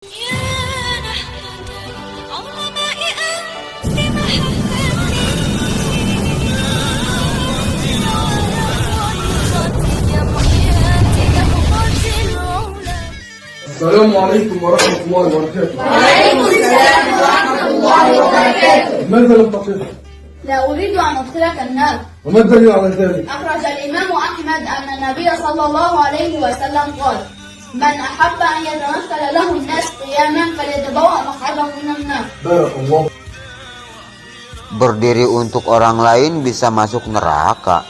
السلام عليكم ورحمة الله وبركاته. وعليكم السلام ورحمة الله وبركاته. لماذا لم تقف؟ لا أريد أن أدخلك النار. وما الدليل على ذلك؟ أخرج الإمام أحمد أن النبي صلى الله عليه وسلم قال: من أحب أن يتمثل له الناس قياما فليتبوأ مقعده من النار. بارك الله. Berdiri untuk orang lain bisa masuk neraka.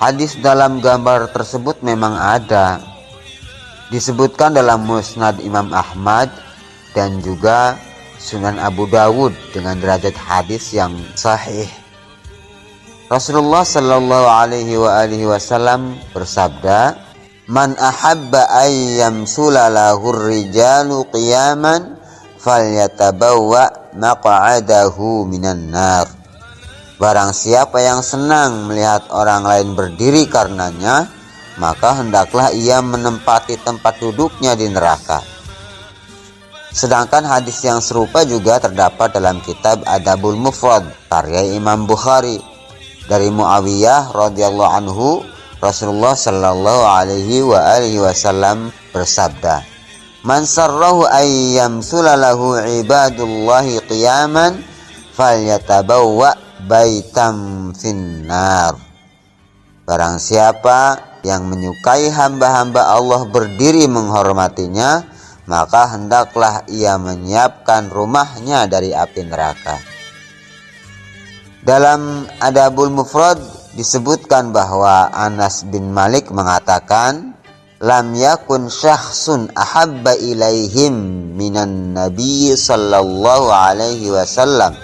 Hadis dalam gambar tersebut memang ada. Disebutkan dalam Musnad Imam Ahmad dan juga Sunan Abu Dawud dengan derajat hadis yang sahih. Rasulullah Shallallahu Alaihi Wasallam bersabda, "Man ahabba ayyam sulalahur rijalu qiyaman falyatabawwa maq'adahu minan nar." Barang siapa yang senang melihat orang lain berdiri karenanya, maka hendaklah ia menempati tempat duduknya di neraka. Sedangkan hadis yang serupa juga terdapat dalam kitab Adabul Mufrad karya Imam Bukhari dari Muawiyah radhiyallahu anhu. Rasulullah Shallallahu Alaihi Wasallam bersabda, "Man sarrahu ayyam sulalahu ibadullahi qiyaman falyatabawwa baitam finnar." Barang siapa yang menyukai hamba-hamba Allah berdiri menghormatinya, maka hendaklah ia menyiapkan rumahnya dari api neraka. Dalam Adabul Mufrad disebutkan bahwa Anas bin Malik mengatakan, "Lam yakun syakhsun ahabba ilaihim minan nabiy sallallahu alaihi wasallam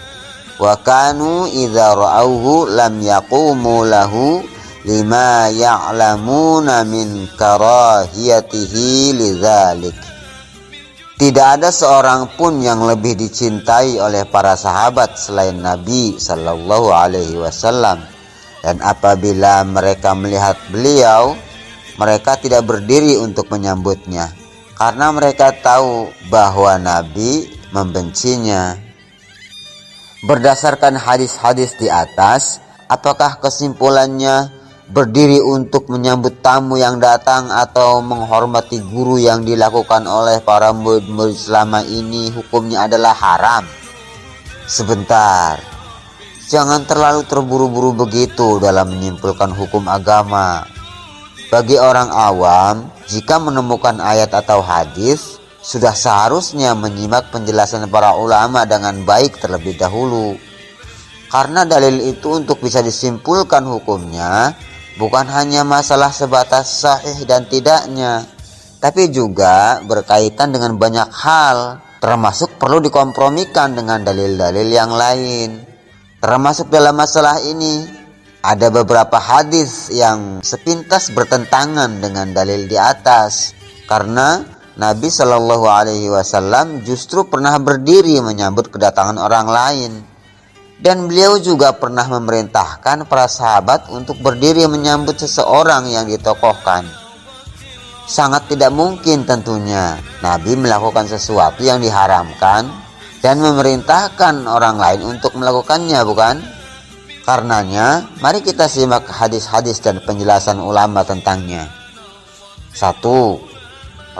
wa kanu idza ra'awhu lam yaqumu lahu lima ya'lamuna min karahiyatihi lidzalik." Tidak ada seorang pun yang lebih dicintai oleh para sahabat selain Nabi Sallallahu Alaihi Wasallam, dan apabila mereka melihat beliau, mereka tidak berdiri untuk menyambutnya karena mereka tahu bahwa Nabi membencinya. Berdasarkan hadis-hadis di atas, apakah kesimpulannya berdiri untuk menyambut tamu yang datang atau menghormati guru yang dilakukan oleh para murid-murid selama ini hukumnya adalah haram? Sebentar, jangan terlalu terburu-buru begitu dalam menyimpulkan hukum agama. Bagi orang awam, jika menemukan ayat atau hadis, sudah seharusnya menyimak penjelasan para ulama dengan baik terlebih dahulu. Karena dalil itu untuk bisa disimpulkan hukumnya bukan hanya masalah sebatas sahih dan tidaknya, tapi juga berkaitan dengan banyak hal, termasuk perlu dikompromikan dengan dalil-dalil yang lain. Termasuk dalam masalah ini, ada beberapa hadis yang sepintas bertentangan dengan dalil di atas, karena Nabi Shallallahu Alaihi Wasallam justru pernah berdiri menyambut kedatangan orang lain. Dan beliau juga pernah memerintahkan para sahabat untuk berdiri menyambut seseorang yang ditokohkan. Sangat tidak mungkin tentunya Nabi melakukan sesuatu yang diharamkan dan memerintahkan orang lain untuk melakukannya, bukan? Karenanya, mari kita simak hadis-hadis dan penjelasan ulama tentangnya. 1.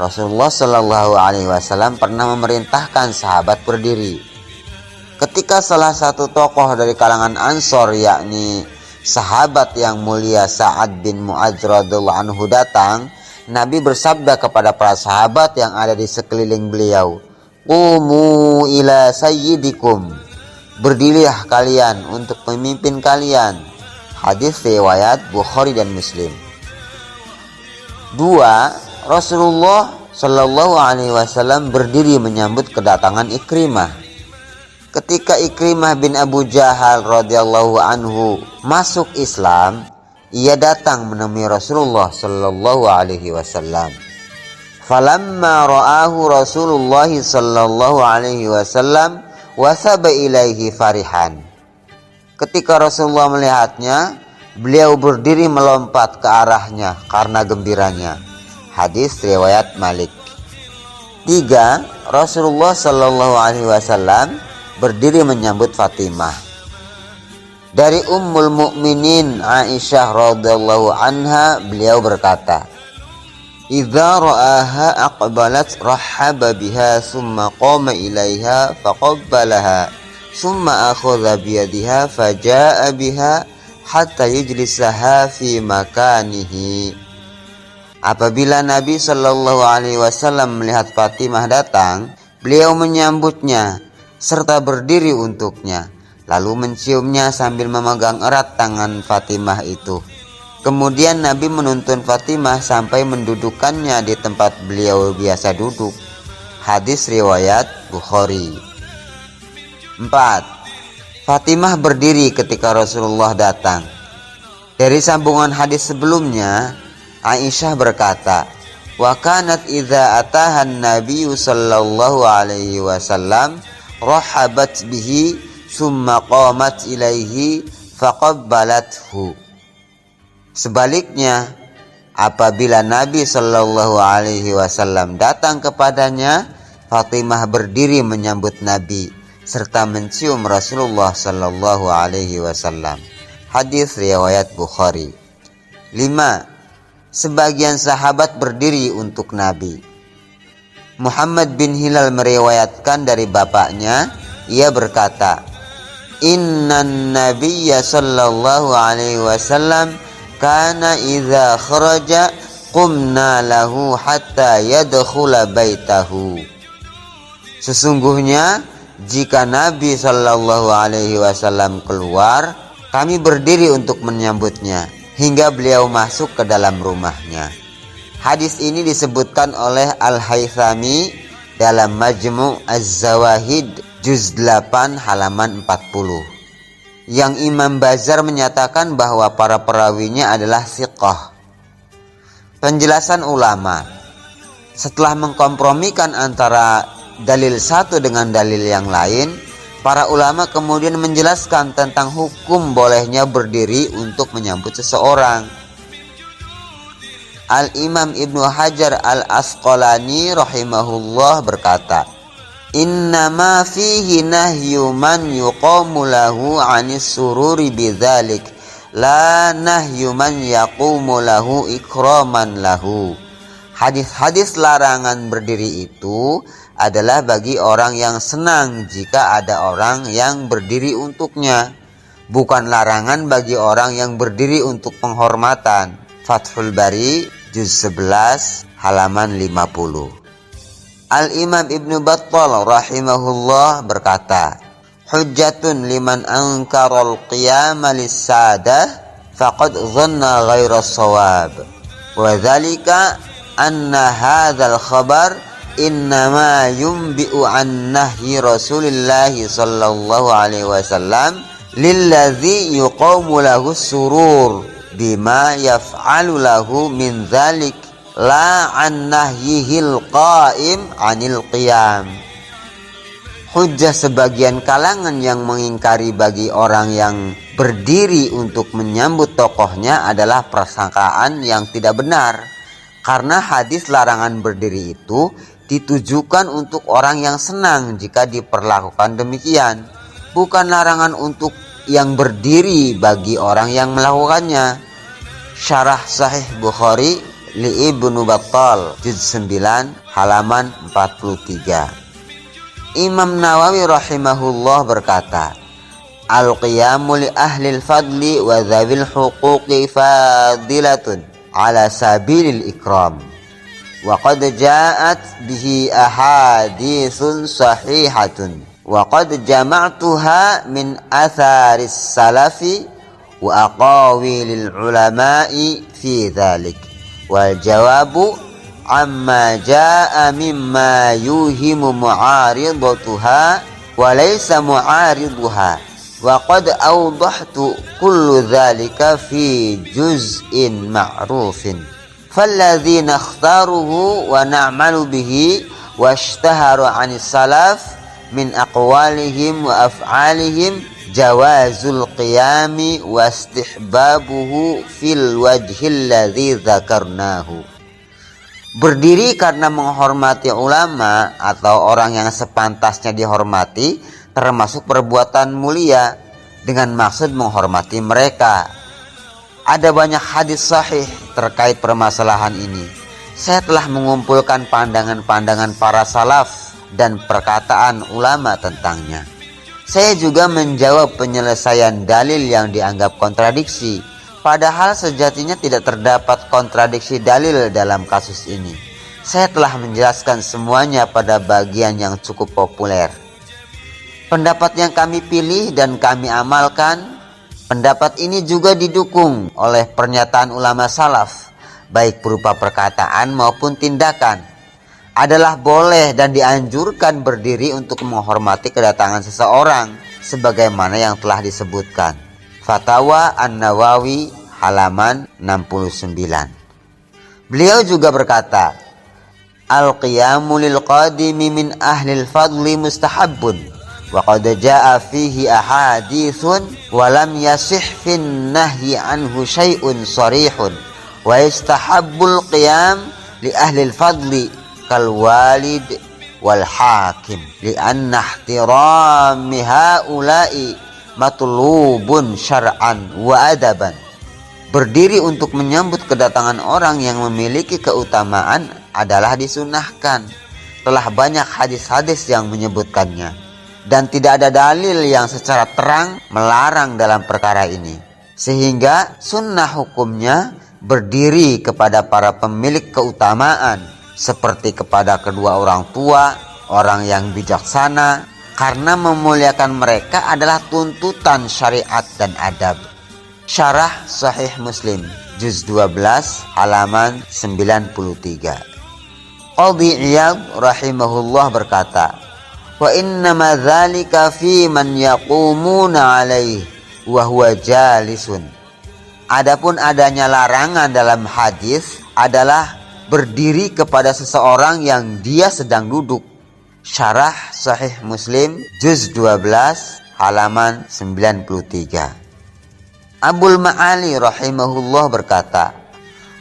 Rasulullah Shallallahu Alaihi Wasallam pernah memerintahkan sahabat berdiri. Ketika salah satu tokoh dari kalangan Ansor, yakni sahabat yang mulia Sa'ad bin Mu'adz radhiyallahu anhu datang, Nabi bersabda kepada para sahabat yang ada di sekeliling beliau, "Qumu ila sayyidikum." Berdirilah kalian untuk pemimpin kalian. Hadis riwayat Bukhari dan Muslim. 2. Rasulullah Shallallahu Alaihi Wasallam berdiri menyambut kedatangan Ikrimah. Ketika Ikrimah bin Abu Jahal radhiyallahu anhu masuk Islam, ia datang menemui Rasulullah sallallahu alaihi wasallam. Falamma ra'ahu Rasulullah sallallahu alaihi wasallam wasaba ilaihi farihan. Ketika Rasulullah melihatnya, beliau berdiri melompat ke arahnya karena gembiranya. Hadis riwayat Malik. 3. Rasulullah Shallallahu Alaihi Wasallam berdiri menyambut Fatimah. Dari Ummul Mukminin Aisyah radhiyallahu anha, beliau berkata, "Idza ra'aha aqbalat rahaba biha summa qama ilaiha faqabbalaha summa akhadha biyadiha faja'a biha hatta yujlisaha fi makanihi." Apabila Nabi Shallallahu Alaihi Wasallam melihat Fatimah datang, beliau menyambutnya serta berdiri untuknya, lalu menciumnya sambil memegang erat tangan Fatimah itu. Kemudian Nabi menuntun Fatimah sampai mendudukkannya di tempat beliau biasa duduk. Hadis riwayat Bukhari. 4. Fatimah berdiri ketika Rasulullah datang. Dari sambungan hadis sebelumnya, Aisyah berkata, "Wa kanat idza atahan Nabi sallallahu alaihi wasallam rahabat bihi summa qamat ilaihi faqabbalathu." Sebaliknya, apabila Nabi sallallahu alaihi wasallam datang kepadanya, Fatimah berdiri menyambut Nabi serta mencium Rasulullah sallallahu alaihi wasallam. Hadis riwayat Bukhari. 5. Sebagian sahabat berdiri untuk Nabi. Muhammad bin Hilal meriwayatkan dari bapaknya, ia berkata, "Innan nabiyya sallallahu alaihi wasallam kana idza kharaja qumna lahu hatta yadkhula baitahu." Sesungguhnya jika Nabi sallallahu alaihi wasallam keluar, kami berdiri untuk menyambutnya hingga beliau masuk ke dalam rumahnya. Hadis ini disebutkan oleh Al-Haythami dalam Majmu' Az-Zawahid juz 8 halaman 40. Yang Imam Bazar menyatakan bahwa para perawinya adalah thiqah. Penjelasan ulama. Setelah mengkompromikan antara dalil satu dengan dalil yang lain, para ulama kemudian menjelaskan tentang hukum bolehnya berdiri untuk menyambut seseorang. Al-Imam Ibnu Hajar Al-Asqalani rahimahullah berkata, "Innama fihi nahyu man yuqamu lahu 'anis sururi bidzalik, la nahyu man yaqumu lahu ikraman lahu." Hadis-hadis larangan berdiri itu adalah bagi orang yang senang jika ada orang yang berdiri untuknya, bukan larangan bagi orang yang berdiri untuk penghormatan. Fathul Bari juz 11 halaman 50. Al-Imam Ibnu Battal rahimahullah berkata, "Hujjatun liman ankaral qiyama lis-sadah faqad dhanna ghaira shawab. Wa dzalika anna hadzal khabar innama yumbi'u an nahyi Rasulillahi sallallahu alaihi wasallam lilladzi yuqamu lahu surur bima yaf'alu lahu min dzalik la an nahyihil qaim anil qiyam." Hujjah sebagian kalangan yang mengingkari bagi orang yang berdiri untuk menyambut tokohnya adalah prasangkaan yang tidak benar, karena hadis larangan berdiri itu ditujukan untuk orang yang senang jika diperlakukan demikian, bukan larangan untuk yang berdiri bagi orang yang melakukannya. Syarah Sahih Bukhari li Ibnu Battal juz 9 halaman 43. Imam Nawawi rahimahullah berkata, "Al-qiyamu li ahlil fadli wa dzawil huquqi fadilatun ala sabilil ikram. Wa qad ja'at bihi ahaditsun sahihatun wa qad jama'tuha min atharis salafi wa aqawilil ulama'i fi dhalik. Wal jawabu amma ja'a mimma yuhimu mu'aridatuha wa laysa mu'ariduha wa qad awdahtu kullu dhalika fi juz'in ma'rufin. Falladzina ikhtaruhu wa na'malu bihi washtaharu 'anis salaf min aqwalihim wa af'alihim jawazul qiyami wa istihbabuhu fil wajhil ladzi dzakarnahu." Berdiri karena menghormati ulama atau orang yang sepantasnya dihormati termasuk perbuatan mulia dengan maksud menghormati mereka. Ada banyak hadis sahih terkait permasalahan ini. Saya telah mengumpulkan pandangan-pandangan para salaf dan perkataan ulama tentangnya. Saya juga menjawab penyelesaian dalil yang dianggap kontradiksi, padahal sejatinya tidak terdapat kontradiksi dalil dalam kasus ini. Saya telah menjelaskan semuanya pada bagian yang cukup populer. Pendapat yang kami pilih dan kami amalkan, pendapat ini juga didukung oleh pernyataan ulama salaf, baik berupa perkataan maupun tindakan. Adalah boleh dan dianjurkan berdiri untuk menghormati kedatangan seseorang sebagaimana yang telah disebutkan. Fatwa An-Nawawi halaman 69. Beliau juga berkata, Al-qiyamu lil qadimi min ahlil fadli mustahabbun wa qad jaa fihi ahadithun wa lam yasih fin nahyi anhu syai'un sarihun wa istahabbul qiyam li ahlil fadli kal walid wal hakim li anna ihtirami haula'i matlubun syar'an wa adaban. Berdiri untuk menyambut kedatangan orang yang memiliki keutamaan adalah disunahkan. Telah banyak hadis-hadis yang menyebutkannya, dan tidak ada dalil yang secara terang melarang dalam perkara ini. Sehingga sunnah hukumnya berdiri kepada para pemilik keutamaan, seperti kepada kedua orang tua, orang yang bijaksana, karena memuliakan mereka adalah tuntutan syariat dan adab. Syarah Sahih Muslim, juz 12, halaman 93. Qadhi Iyad rahimahullah berkata, wa innama dzalika fi man yaqumuna alaihi wa huwa jalisun. Adapun adanya larangan dalam hadis adalah berdiri kepada seseorang yang dia sedang duduk. Syarah Sahih Muslim, juz 12, halaman 93. Abul Ma'ali rahimahullah berkata,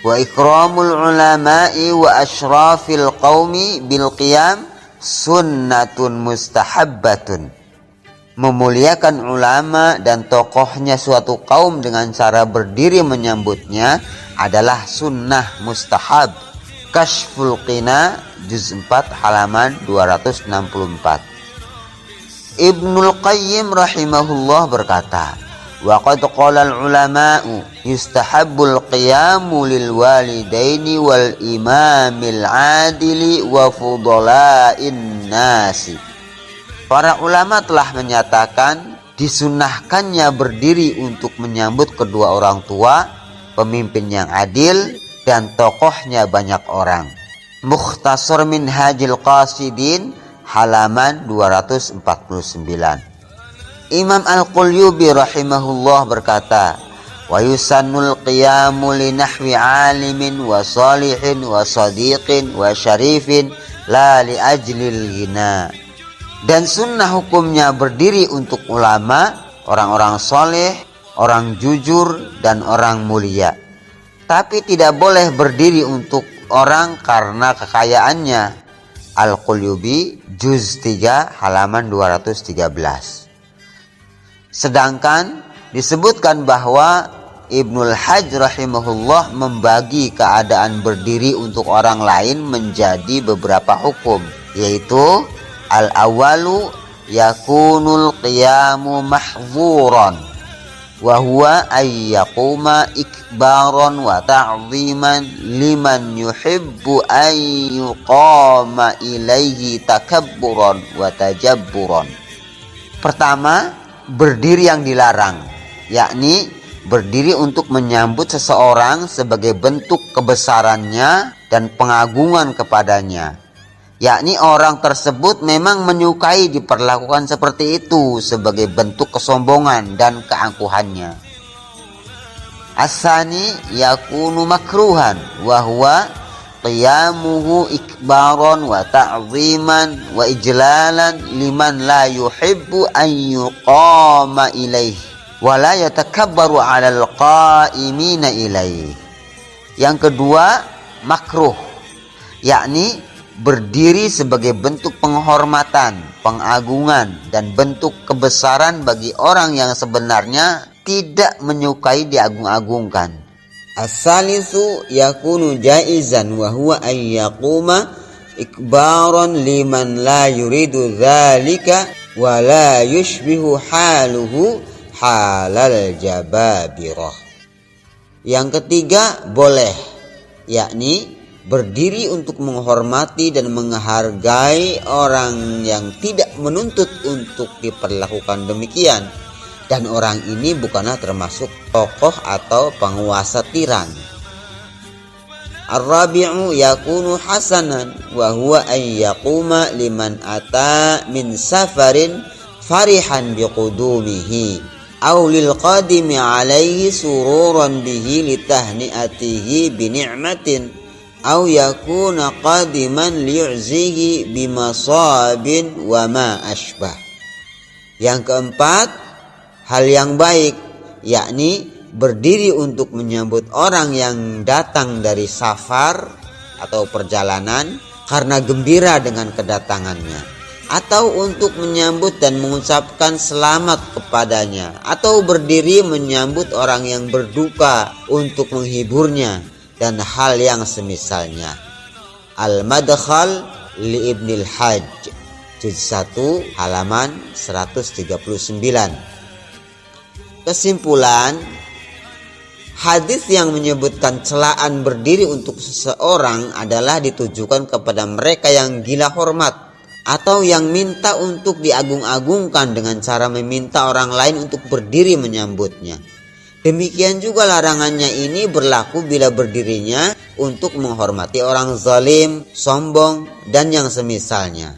wa ikramul ulama'i wa ashrafil qaumi bil qiyam sunnatun mustahabbatun. Memuliakan ulama dan tokohnya suatu kaum dengan cara berdiri menyambutnya adalah sunnah mustahab. Kashful Qina, juz 4, halaman 264. Ibnul Qayyim rahimahullah berkata, wa qad qala al-ulama'u yustahabbul qiyamu lil walidaini wal imamil adili wa fudala'in nasi. Para ulama telah menyatakan disunahkannya berdiri untuk menyambut kedua orang tua, pemimpin yang adil, dan tokohnya banyak orang. Mukhtasar Minhajil Qasidin, halaman 249. Imam Al-Qulyubi rahimahullah berkata, wa yusannul qiyamu li nahwi alimin wa salihin wa sadiqin wa syarifin la li ajlil ghina. Dan sunnah hukumnya berdiri untuk ulama, orang-orang soleh, orang jujur, dan orang mulia. Tapi tidak boleh berdiri untuk orang karena kekayaannya. Al-Qulyubi, juz 3, halaman 213. Sedangkan disebutkan bahwa Ibnul Hajj rahimahullah membagi keadaan berdiri untuk orang lain menjadi beberapa hukum, yaitu al-awalu yakunul qiyamu mahzuran wa huwa ay yaquma ikbaran wa ta'ziman liman yuhibbu ay yuqama ilaihi takabburan wa tajabburan. Pertama, berdiri yang dilarang, yakni berdiri untuk menyambut seseorang sebagai bentuk kebesarannya dan pengagungan kepadanya, yakni orang tersebut memang menyukai diperlakukan seperti itu sebagai bentuk kesombongan dan keangkuhannya. As-sani yakunu makruhan wa huwa qiyamuhu ikbaran wa ta'ziman wa ijlalan liman la yuhibbu an yuqama ilaih wa la yatakabbaru 'alal qa'imina ilaih. Yang kedua, makruh, yakni berdiri sebagai bentuk penghormatan, pengagungan, dan bentuk kebesaran bagi orang yang sebenarnya tidak menyukai diagung-agungkan. As-salisu yakunu jaizan wa huwa an yaquma ikbaran liman la yuridu dzalika wa la yushbihu haluhu halal jababirah. Yang ketiga boleh, yakni berdiri untuk menghormati dan menghargai orang yang tidak menuntut untuk diperlakukan demikian, dan orang ini bukanlah termasuk tokoh atau penguasa tiran. Ar-rabi'u yakunu hasanan wa huwa an yaquma liman ata min safarin farihan biqudumihi aw lil qadimi alaihi sururan bihi litahni'atihi bi ni'matin aw yakuna qadiman liyu'zihi bimasabin wa ma ashbah. Yang keempat, hal yang baik, yakni berdiri untuk menyambut orang yang datang dari safar atau perjalanan karena gembira dengan kedatangannya, atau untuk menyambut dan mengucapkan selamat kepadanya, atau berdiri menyambut orang yang berduka untuk menghiburnya, dan hal yang semisalnya. Al-Madkhal li Ibnil Hajj, juz 1 halaman 139. Kesimpulan, hadis yang menyebutkan celaan berdiri untuk seseorang adalah ditujukan kepada mereka yang gila hormat atau yang minta untuk diagung-agungkan dengan cara meminta orang lain untuk berdiri menyambutnya. Demikian juga larangannya ini berlaku bila berdirinya untuk menghormati orang zalim, sombong, dan yang semisalnya.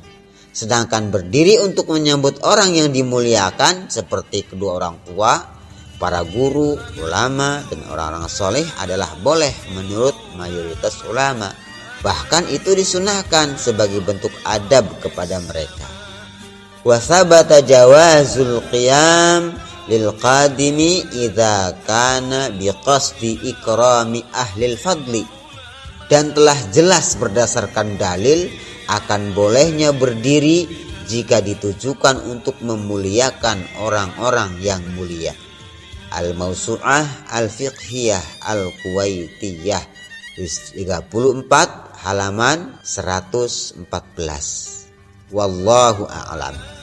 Sedangkan berdiri untuk menyambut orang yang dimuliakan seperti kedua orang tua, para guru, ulama, dan orang-orang soleh adalah boleh menurut mayoritas ulama. Bahkan itu disunahkan sebagai bentuk adab kepada mereka. Wa sabata jawazul qiyam lil qadimi idza kana biqasdi ikrami ahlil fadli. Dan telah jelas berdasarkan dalil akan bolehnya berdiri jika ditujukan untuk memuliakan orang-orang yang mulia. Al-Mawsu'ah Al-Fiqhiyah Al-Kuwaitiyah 34 halaman 114. Wallahu a'lam.